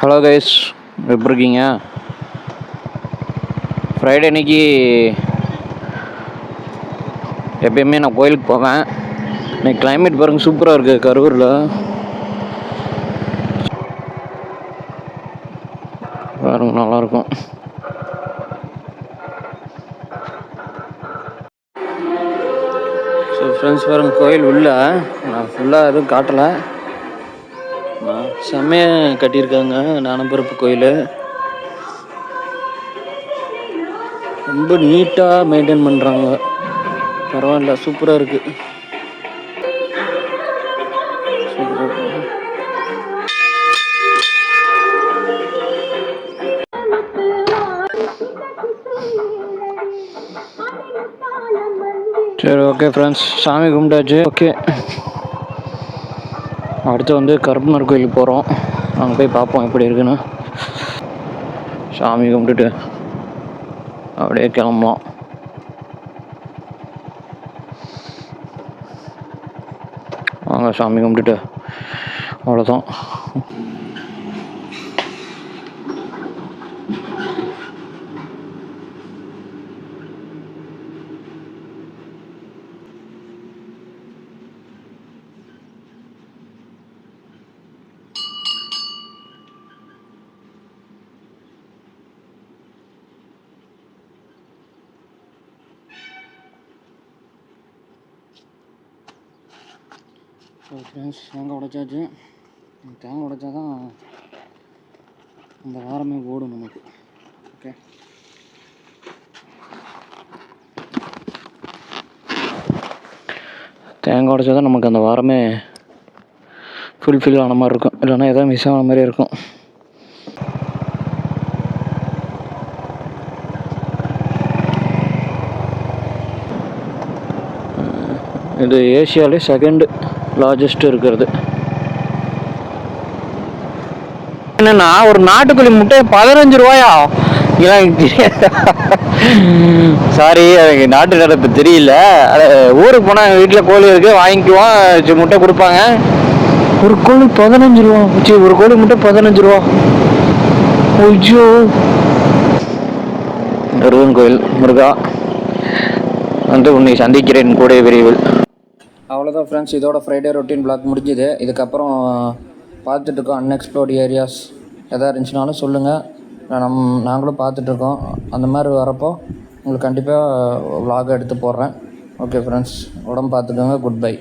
Hello guys, எப்படி இருக்கீங்க? Friday அன்னைக்கு எப்பயுமே நான் கோயிலுக்கு போவேன். இன்னைக்கு கிளைமேட் பாருங்கள், சூப்பராக இருக்குது கரூரில். பாருங்க, நல்லாயிருக்கும். ஸோ ஃப்ரெண்ட்ஸ், பாருங்கள் கோயில் உள்ள நான் ஃபுல்லாக எதுவும் காட்டலை. செம்மையாக கட்டியிருக்காங்க ஞானபரப்பு கோயில். ரொம்ப நீட்டாக மெயின்டைன் பண்ணுறாங்க. பரவாயில்ல, சூப்பராக இருக்குது. சரி, ஓகே ஃப்ரெண்ட்ஸ், சாமி கும்பிட்டாச்சு. ஓகே, அடுத்து வந்து கருப்பனார் கோயிலுக்கு போகிறோம். அங்கே போய் பார்ப்போம் எப்படி இருக்குன்னு. சாமி கும்பிட்டுட்டு அப்படியே கிளம்பலாம். வாங்க, சாமி கும்பிட்டுட்டு அவ்வளோதான். ஃப்ரெண்ட்ஸ், தேங்காய் உடைச்சாச்சு. தேங்காய் உடைச்சா தான் அந்த வாரமே ஓடும் நமக்கு. ஓகே, தேங்காய் உடைச்சா தான் நமக்கு அந்த வாரமே ஃபுல்ஃபில் ஆன மாதிரி இருக்கும். இல்லைன்னா எதாவது மிஸ் ஆன மாதிரி இருக்கும். இது ஏஷியாவிலே செகண்ட் லார்ஜஸ்ட் இருக்கிறது. என்னன்னா, ஒரு நாட்டுக்கோழி முட்டை 15 ரூபாயா? சாரி, எனக்கு நாட்டு நடப்பு தெரியல. ஊருக்கு போனால் எங்கள் வீட்டில் கோழி இருக்குது, வாங்கிக்குவோம், முட்டை கொடுப்பாங்க. ஒரு கோழி 15 ரூபா. ஒரு கோழி முட்டை 15 ரூபா. ஐயோ! முருகன் கோயில், முருகா வந்து உன்னை சந்திக்கிறேன் கூட விரைவில். அவ்வளோதான் ஃப்ரெண்ட்ஸ், இதோட ஃப்ரைடே ரொட்டீன் பிளாக் முடிஞ்சுது. இதுக்கப்புறம் பார்த்துட்ருக்கோம் அன்எக்ஸ்ப்ளோர்டு ஏரியாஸ் எதாவது இருந்துச்சுனாலும் சொல்லுங்கள். நாங்களும் பார்த்துட்ருக்கோம். அந்த மாதிரி வரப்போ உங்களுக்கு கண்டிப்பாக விலாக் எடுத்து போடுறேன். ஓகே ஃப்ரெண்ட்ஸ், உடம்பு பார்த்துக்கோங்க. Good bye.